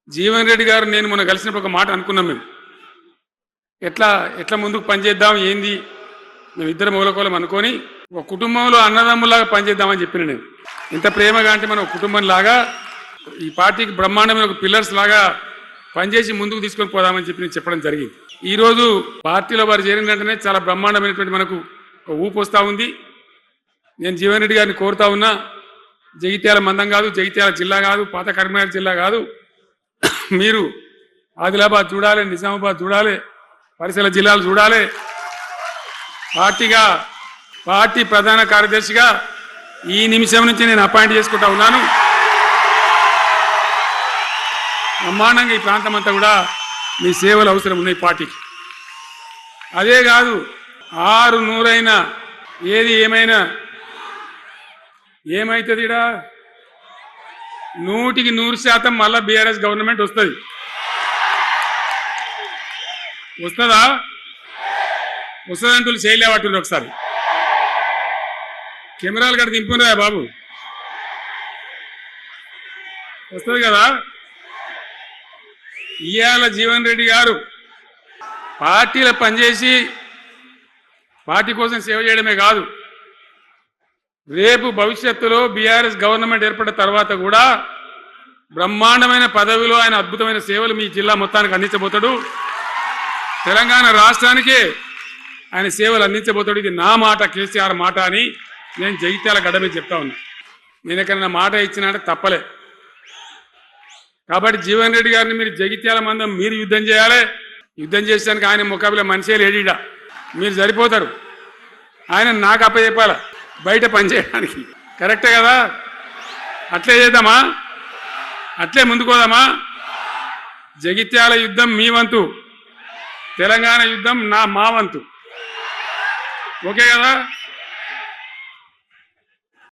జీవన్ రెడ్డి గారు నేను మొన్న కలిసినప్పుడు ఒక మాట అనుకున్నాం మేము. ఎట్లా ఎట్లా ముందుకు పనిచేద్దాం ఏంది మేము ఇద్దరు మూలకోలం అనుకొని ఒక కుటుంబంలో అన్నదమ్ములాగా పనిచేద్దామని చెప్పిన నేను. ఇంత ప్రేమగా అంటే మనం కుటుంబం లాగా ఈ పార్టీకి బ్రహ్మాండమైన ఒక పిల్లర్స్ లాగా పనిచేసి ముందుకు తీసుకొని పోదామని చెప్పి నేను చెప్పడం జరిగింది. ఈరోజు పార్టీలో వారు చేరిన వెంటనే చాలా బ్రహ్మాండమైనటువంటి మనకు ఒక ఊపు వస్తూ ఉంది. నేను జీవన్ రెడ్డి గారిని కోరుతా ఉన్నా, జగిత్యాల మందం కాదు, జగిత్యాల జిల్లా కాదు, పాత కరీంనగర్ జిల్లా కాదు, మీరు ఆదిలాబాద్ చూడాలి, నిజామాబాద్ చూడాలి, పరిసర జిల్లాలు చూడాలి. పార్టీ ప్రధాన కార్యదర్శిగా ఈ నిమిషం నుంచి నేను అపాయింట్ చేసుకుంటా ఉన్నాను. బ్రహ్మాండంగా ఈ ప్రాంతం అంతా కూడా మీ సేవలు అవసరం ఉన్నాయి పార్టీకి. అదే కాదు, 600 ఏది ఏమైనా ఏమవుతుంది, 100% మళ్ళా బీఆర్ఎస్ గవర్నమెంట్ వస్తుంది. వస్తుందా? వస్తుందంటూ చేయలేవట్టు ఒకసారి కెమెరాలు కట్టి దింపుకున్నారా బాబు? వస్తుంది కదా. ఇవాళ జీవన్ రెడ్డి గారు పార్టీలో పనిచేసి పార్టీ కోసం సేవ చేయడమే కాదు, రేపు భవిష్యత్తులో బీఆర్ఎస్ గవర్నమెంట్ ఏర్పడిన తర్వాత కూడా బ్రహ్మాండమైన పదవిలో ఆయన అద్భుతమైన సేవలు మీ జిల్లా మొత్తానికి అందించబోతాడు. తెలంగాణ రాష్ట్రానికే ఆయన సేవలు అందించబోతాడు. ఇది నా మాట, కేసీఆర్ మాట అని నేను జగిత్యాల గడ్డ మీద చెప్తా ఉన్నా. నేను ఎక్కడైనా మాట ఇచ్చినంటే తప్పలే. కాబట్టి జీవన్ రెడ్డి గారిని మీరు జగిత్యాల మందం మీరు యుద్ధం చేయాలి. యుద్ధం చేసేదానికి ఆయన ముఖాబిలా మనిషే లేడీడా, మీరు సరిపోతారు. ఆయన నాకు అప్పచెప్పాల బయట పనిచేయడానికి. కరెక్టే కదా? అట్లే చేద్దామా? అట్లే ముందుకోదామా? జగిత్యాల యుద్ధం మీ వంతు, తెలంగాణ యుద్ధం మా వంతు. ఓకే కదా?